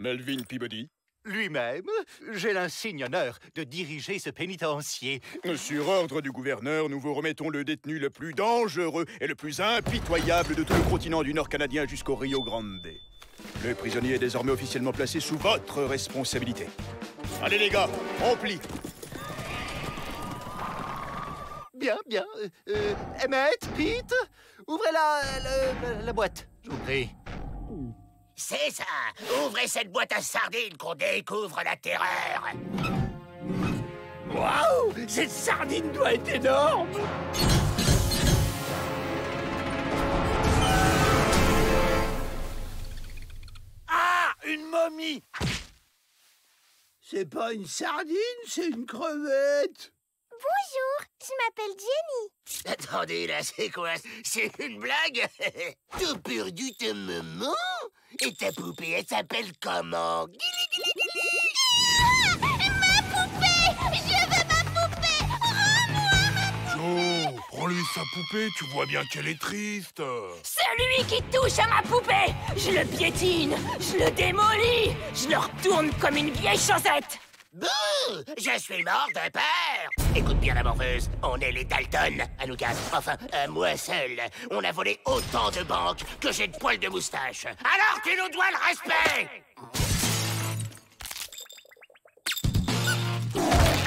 Melvin Peabody. Lui-même, j'ai l'insigne honneur de diriger ce pénitencier. Sur ordre du gouverneur, nous vous remettons le détenu le plus dangereux et le plus impitoyable de tout le continent du Nord canadien jusqu'au Rio Grande. Le prisonnier est désormais officiellement placé sous votre responsabilité. Allez les gars, on plie. Bien, bien. Emmett, Pete, ouvrez la boîte, je vous prie. C'est ça! Ouvrez cette boîte à sardines qu'on découvre la terreur! Waouh! Cette sardine doit être énorme! Ah! Une momie! C'est pas une sardine, c'est une crevette! Bonjour, je m'appelle Jenny. Attendez, là, c'est quoi? C'est une blague? T'as perdu ta maman? Et ta poupée, elle s'appelle comment? Guili, guili, guili. Ma poupée! Je veux ma poupée! Rends-moi ma poupée! Joe, prends-lui sa poupée, tu vois bien qu'elle est triste. Celui qui touche à ma poupée, je le piétine, je le démolis, je le retourne comme une vieille chaussette. Bouh! Je suis mort de peur! Écoute bien la morveuse, on est les Dalton, à nous quatre. Enfin, moi seul. On a volé autant de banques que j'ai de poils de moustache. Alors tu nous dois le respect!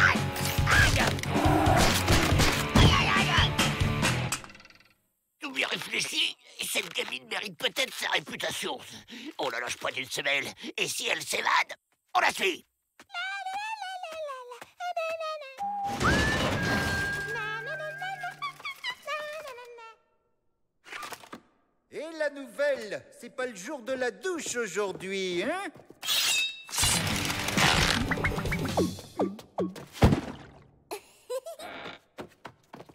Aïe! Aïe! Aïe, aïe, aïe! Tout bien réfléchi, cette gamine mérite peut-être sa réputation. On la lâche pas d'une semelle, et si elle s'évade, on la suit! Et la nouvelle, c'est pas le jour de la douche aujourd'hui, hein?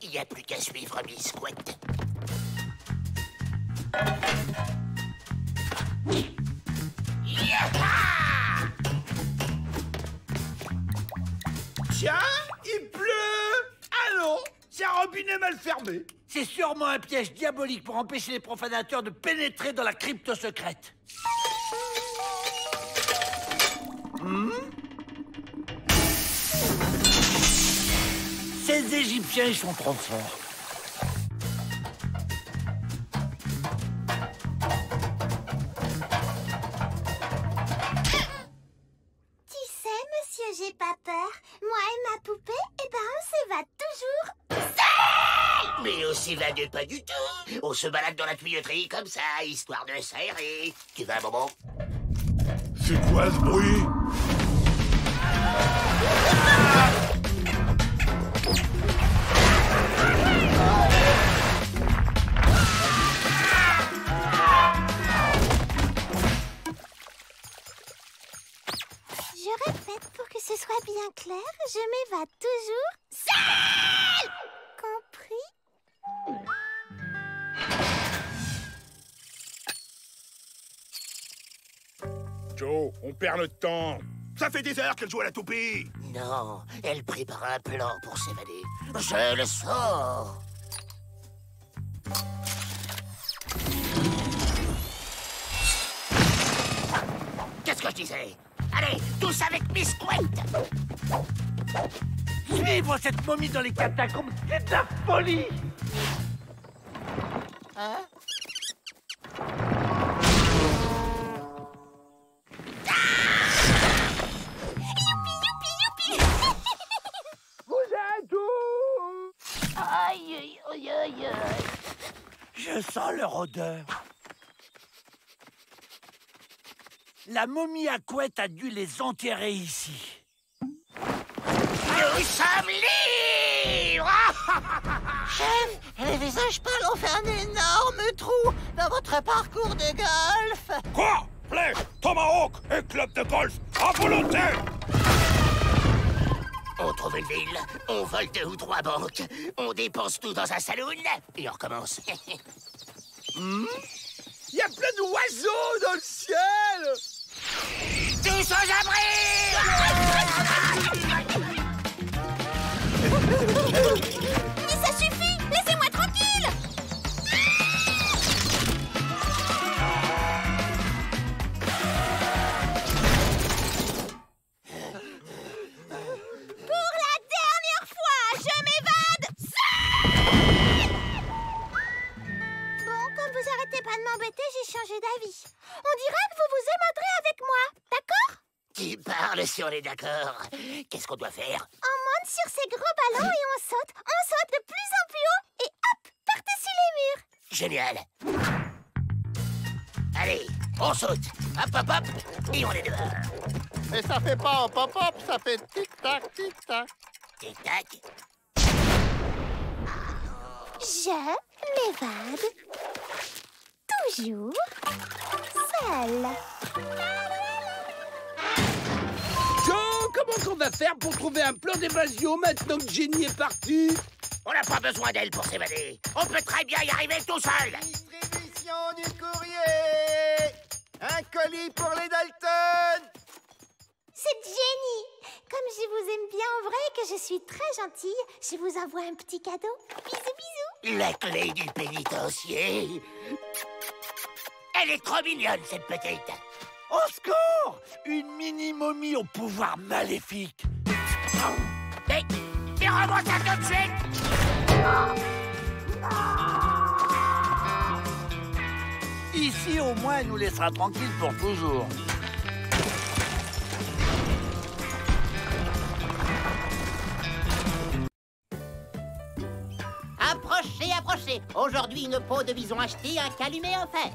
Il n'y a plus qu'à suivre Miss Couette. Tiens, il pleut! Ah non, c'est un robinet mal fermé. C'est sûrement un piège diabolique pour empêcher les profanateurs de pénétrer dans la crypte secrète. Ces Égyptiens, ils sont trop forts. Tu sais, monsieur, j'ai pas peur. Moi et ma poupée, eh ben, on s'évade toujours. Mais on s'évade pas du tout. On se balade dans la tuyauterie comme ça, histoire de s'aérer. Tu veux un bonbon? C'est quoi ce bruit? Je répète pour que ce soit bien clair, je m'évade toujours seule. Compris? Joe, on perd notre temps. Ça fait des heures qu'elle joue à la toupie. Non, elle prépare un plan pour s'évader. Je le sens. Qu'est-ce que je disais? Allez, tous avec Miss Couette! Suivre cette momie dans les catacombes, c'est de la folie! Hein? Vous êtes où? Aïe, aïe, aïe, aïe, aïe. Je sens leur odeur. La momie à couette a dû les enterrer ici. Nous sommes libres! Chef, les visages pâles ont fait un énorme trou dans votre parcours de golf. Quoi? Flèche, tomahawk et club de golf à volonté. On trouve une ville, on vole 2 ou 3 banques, on dépense tout dans un saloon et on recommence. Il y a plein d'oiseaux dans le ciel. Tous aux abris! Mais ça suffit! Laissez-moi tranquille! changé d'avis. On dira que vous vous aimerez avec moi, d'accord? Tu parles si on est d'accord. Qu'est-ce qu'on doit faire? On monte sur ces gros ballons et on saute. On saute de plus en plus haut et hop, par-dessus les murs. Génial. Allez, on saute. Hop, hop, hop. Et on est dehors. Mais ça fait pas hop hop hop, ça fait tic-tac, tic-tac. Tic-tac. Je m'évade. Toujours seule. Joe, comment qu'on va faire pour trouver un plan d'évasion maintenant que Jenny est partie? On n'a pas besoin d'elle pour s'évader. On peut très bien y arriver tout seul. Distribution du courrier. Un colis pour les Dalton. C'est Jenny. Comme je vous aime bien en vrai et que je suis très gentille, je vous envoie un petit cadeau. Bisous, bisous. La clé du pénitencier. Elle est trop mignonne, cette petite. Au secours! Une mini-momie au pouvoir maléfique. Mais remonte ça tout de suite. Ici, au moins, elle nous laissera tranquille pour toujours. Approchez, approchez. Aujourd'hui, une peau de bison achetée, un calumet offert.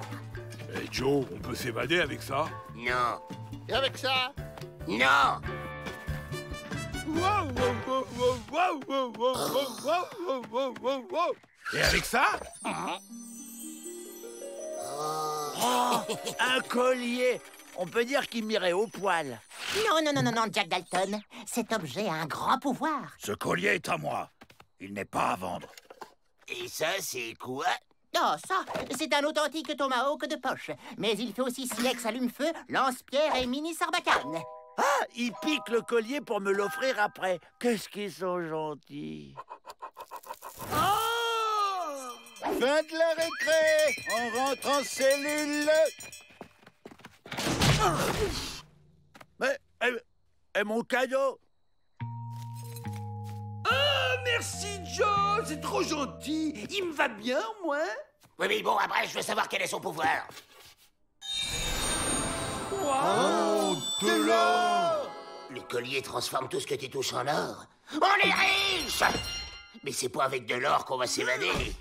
Hey Joe, on peut s'évader avec ça? Non. Et avec ça? Non. Et avec ça? Oh, un collier. On peut dire qu'il m'irait au poil. Non, non, non, non, non, Jack Dalton. Cet objet a un grand pouvoir. Ce collier est à moi. Il n'est pas à vendre. Et ça, c'est quoi? Oh, ça, c'est un authentique tomahawk de poche. Mais il fait aussi silex allume-feu, lance-pierre et mini sarbacane. Ah, il pique le collier pour me l'offrir après. Qu'est-ce qu'ils sont gentils. Fin de la récré. On rentre en cellule. Mais, et mon cadeau? Ah, merci, Joe. C'est trop gentil. Il me va bien, moi. Oui, mais bon, après, je veux savoir quel est son pouvoir. Oh, de l'or. Le collier transforme tout ce que tu touches en or. On est riche! Mais c'est pas avec de l'or qu'on va s'évader.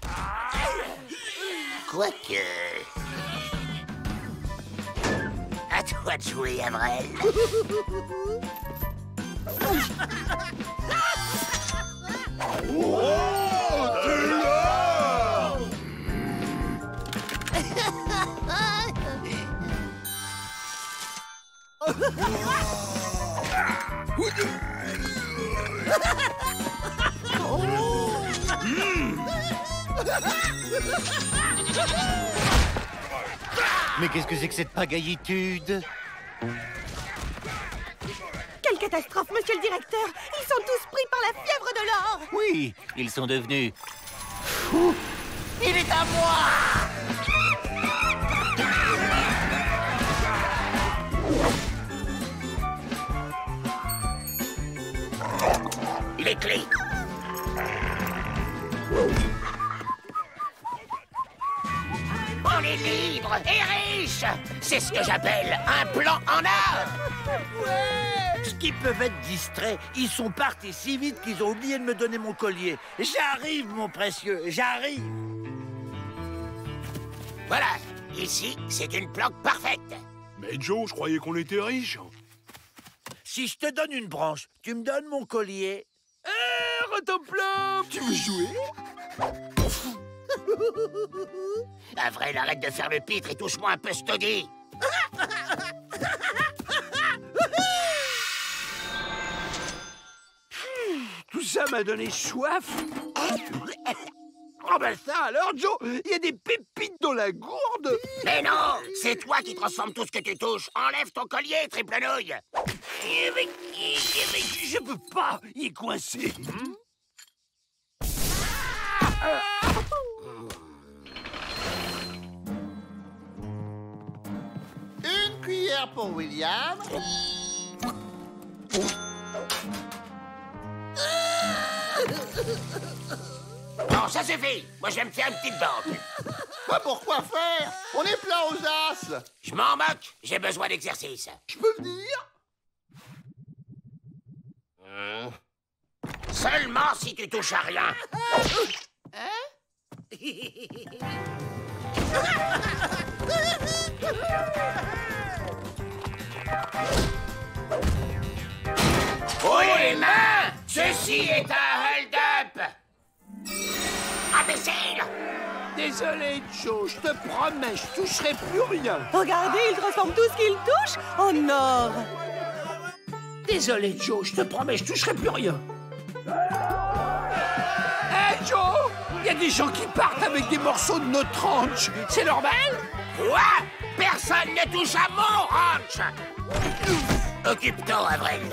Quoique... À toi de jouer, Avril. Mais qu'est-ce que c'est que cette pagaillitude? Quelle catastrophe, monsieur le directeur! Ils sont tous pris par la fièvre de l'or! Oui, ils sont devenus... Il est à moi! Les clés. On est libre et riche. C'est ce que j'appelle un plan en or. Est-ce qu'ils peuvent être distraits? Ils sont partis si vite qu'ils ont oublié de me donner mon collier. J'arrive, mon précieux, j'arrive. Voilà, ici, c'est une planque parfaite. Mais Joe, je croyais qu'on était riches. Si je te donne une branche, tu me donnes mon collier. Rotoplan, tu veux jouer? Avril, arrête de faire le pitre et touche-moi un peu ce taudis. Tout ça m'a donné soif. Oh ben ça alors, Joe, il y a des pépites dans la gourde. Mais non, c'est toi qui transforme tout ce que tu touches. Enlève ton collier, triple nouille. Je peux pas, il est coincé. Une cuillère pour William. Non, ça suffit. Moi, je vais me faire une petite banque. Pas pour quoi faire. On est plein aux as. Je m'en moque, j'ai besoin d'exercice. Je peux venir? Seulement si tu touches à rien. Oh les mains! Ceci est un hold-up! Imbécile! Désolé, Joe, je te promets, je toucherai plus rien. Regardez, il transforme tout ce qu'il touche en or. Désolé, Joe, je te promets, je toucherai plus rien. Hé, Joe! Il y a des gens qui partent avec des morceaux de notre ranch. C'est normal? Quoi? Personne ne touche à mon ranch! Occupe-toi, Avril.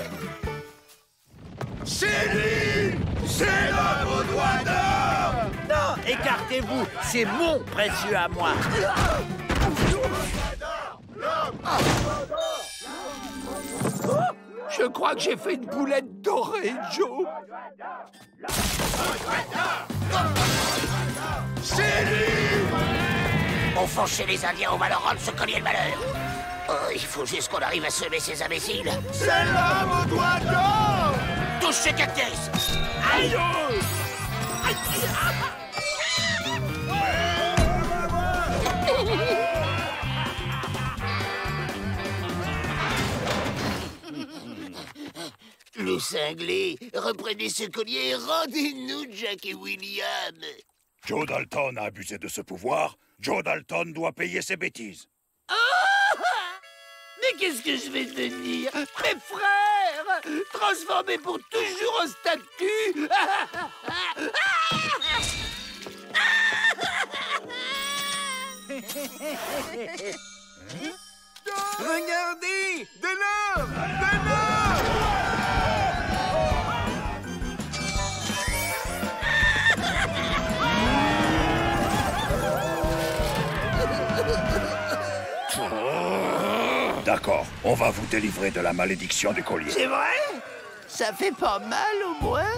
C'est lui! C'est l'homme aux doigts d'or! Non, écartez-vous, c'est mon précieux à moi. Je crois que j'ai fait une boulette dorée, Joe. C'est lui! On fonce chez les Indiens, on va leur rendre ce collier de malheur. Oh, il faut juste qu'on arrive à semer ces imbéciles. C'est l'homme aux doigts d'or! Touche ce cactus! Aïe! Le cinglé, reprenez ce collier et rendez-nous Jack et William. Joe Dalton a abusé de ce pouvoir. Joe Dalton doit payer ses bêtises. Mais qu'est-ce que je vais devenir? Mes frères! Transformés pour toujours en statue! Regardez! De l'or! De l'or! D'accord, on va vous délivrer de la malédiction du collier. C'est vrai? Ça fait pas mal au moins?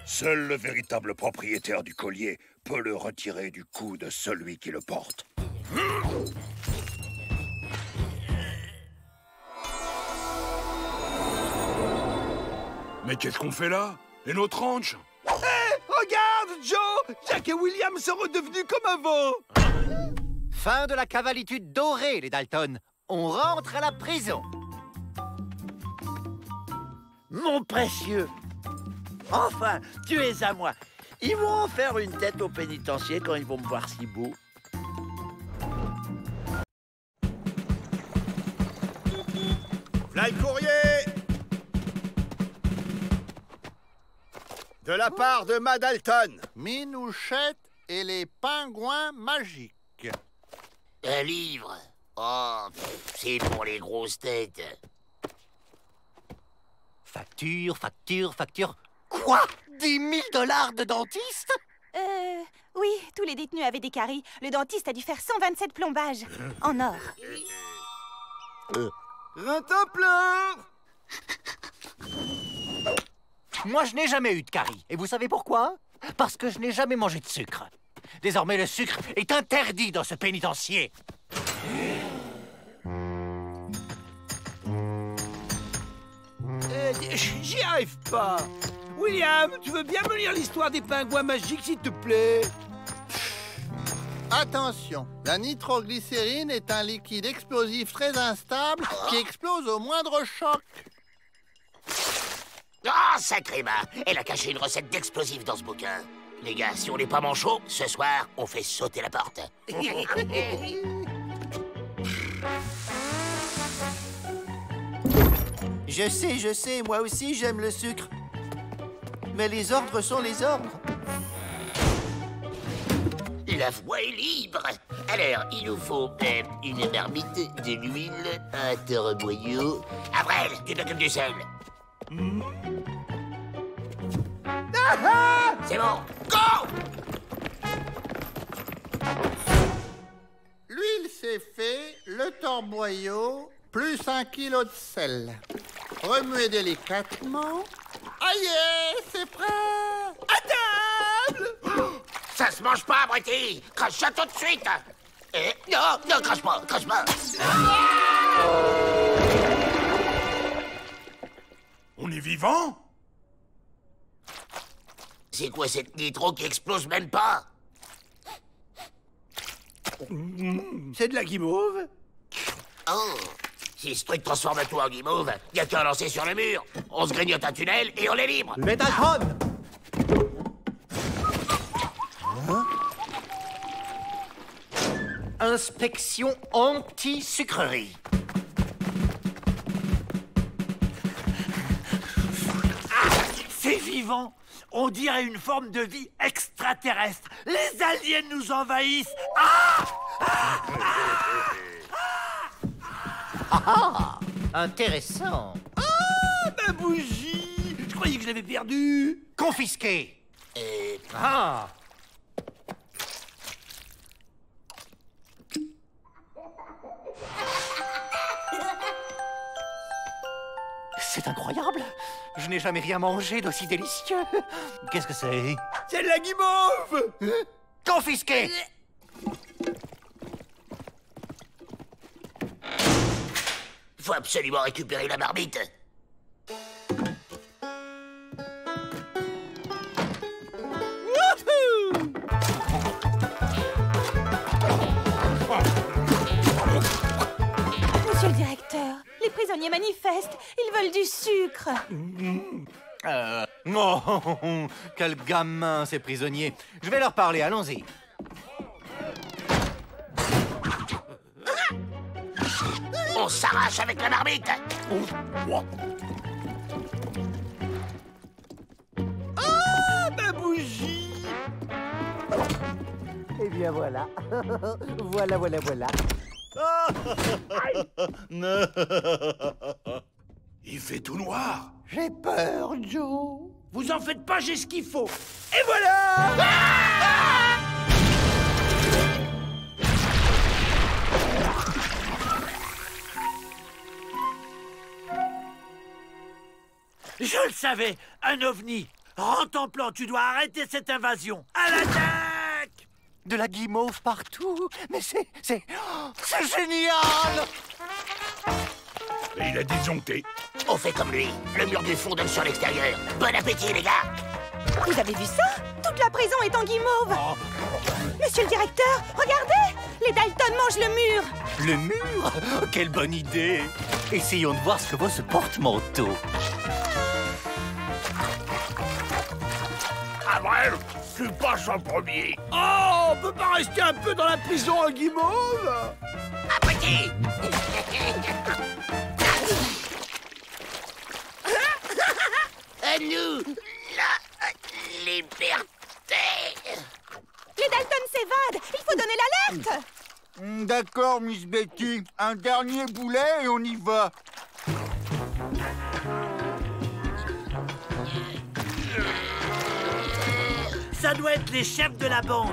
Seul le véritable propriétaire du collier peut le retirer du cou de celui qui le porte. Mais qu'est-ce qu'on fait là? Et notre ranch? Hé, regarde, Joe! Jack et William sont redevenus comme avant! Fin de la cavalitude dorée, les Dalton. On rentre à la prison. Mon précieux. Enfin, tu es à moi. Ils vont en faire une tête au pénitencier quand ils vont me voir si beau. V'là le courrier! De la part de Ma Dalton. Minouchette et les pingouins magiques. Un livre? Oh, c'est pour les grosses têtes. Facture, facture, facture. Quoi? 10 000 $ de dentiste? Oui, tous les détenus avaient des caries. Le dentiste a dû faire 127 plombages. En or. Rintin plein! Moi, je n'ai jamais eu de carie. Et vous savez pourquoi? Parce que je n'ai jamais mangé de sucre. Désormais, le sucre est interdit dans ce pénitencier. J'y arrive pas. William, tu veux bien me lire l'histoire des pingouins magiques, s'il te plaît? Attention, la nitroglycérine est un liquide explosif très instable qui explose au moindre choc. Oh, sacré main! Elle a caché une recette d'explosifs dans ce bouquin. Les gars, si on n'est pas manchot, ce soir, on fait sauter la porte. Je sais, moi aussi j'aime le sucre. Mais les ordres sont les ordres. La voie est libre. Alors, il nous faut une marmite, de l'huile, un tore-boyau. Avril, tu t'occupes du sel. C'est bon, go! L'huile c'est fait, le torboyau, plus 1 kilo de sel. Remuez délicatement. Aïe, c'est prêt! À table! Ça se mange pas, abruti. Crache ça tout de suite. Non, non, crache pas, crache pas. On est vivant? C'est quoi cette nitro qui explose même pas? C'est de la guimauve? Oh, si ce truc transforme tout en guimauve, y a qu'à lancer sur le mur. On se grignote un tunnel et on est libre. Metaltron! Inspection anti-sucrerie. C'est vivant. On dirait une forme de vie extraterrestre. Les aliens nous envahissent. Intéressant. Ma bougie! Je croyais que je l'avais perdue. Confisqué. C'est incroyable. Je n'ai jamais rien mangé d'aussi délicieux. Qu'est-ce que c'est? C'est de la guimauve! Confisqué. Faut absolument récupérer la marmite. Monsieur le directeur, les prisonniers manifestent. Ils veulent du sucre. Oh, quel gamin, ces prisonniers. Je vais leur parler, allons-y. On s'arrache avec la marmite. Ma bougie! Eh bien voilà. voilà. Il fait tout noir. J'ai peur, Joe. Vous en faites pas, j'ai ce qu'il faut. Et voilà! Je le savais, un ovni. Rentre en plan, tu dois arrêter cette invasion. À l'attaque! De la guimauve partout. Mais c'est génial. Et il a disjoncté. On fait comme lui. Le mur du fond donne sur l'extérieur. Bon appétit, les gars. Vous avez vu ça? Toute la prison est en guimauve. Monsieur le directeur, regardez! Les Dalton mangent le mur. Le mur? Quelle bonne idée. Essayons de voir ce que vaut ce porte-manteau. Ah bref, tu passes en premier. Oh, on peut pas rester un peu dans la prison en guimauve? Appétit. À nous, la liberté. Les Dalton s'évadent. Il faut donner l'alerte. D'accord, Miss Betty. Un dernier boulet et on y va. Ça doit être les chefs de la bande.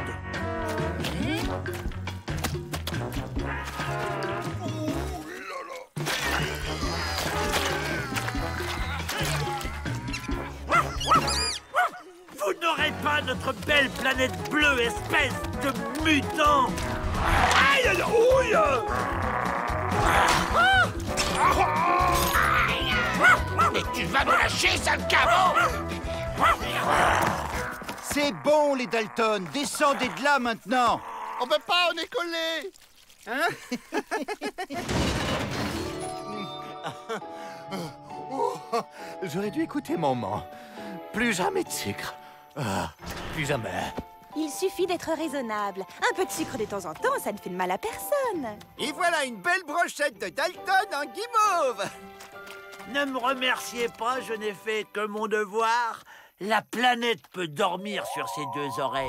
Vous n'aurez pas notre belle planète bleue, espèce de mutant! Aïe, aïe, ouille! Mais tu vas me lâcher, sale caveau! C'est bon, les Dalton. Descendez de là maintenant. On peut pas, on est collés. J'aurais dû écouter maman. Plus jamais de sucre. Plus jamais. Il suffit d'être raisonnable. Un peu de sucre de temps en temps, ça ne fait de mal à personne. Et voilà une belle brochette de Dalton en guimauve. Ne me remerciez pas, je n'ai fait que mon devoir. La planète peut dormir sur ses deux oreilles.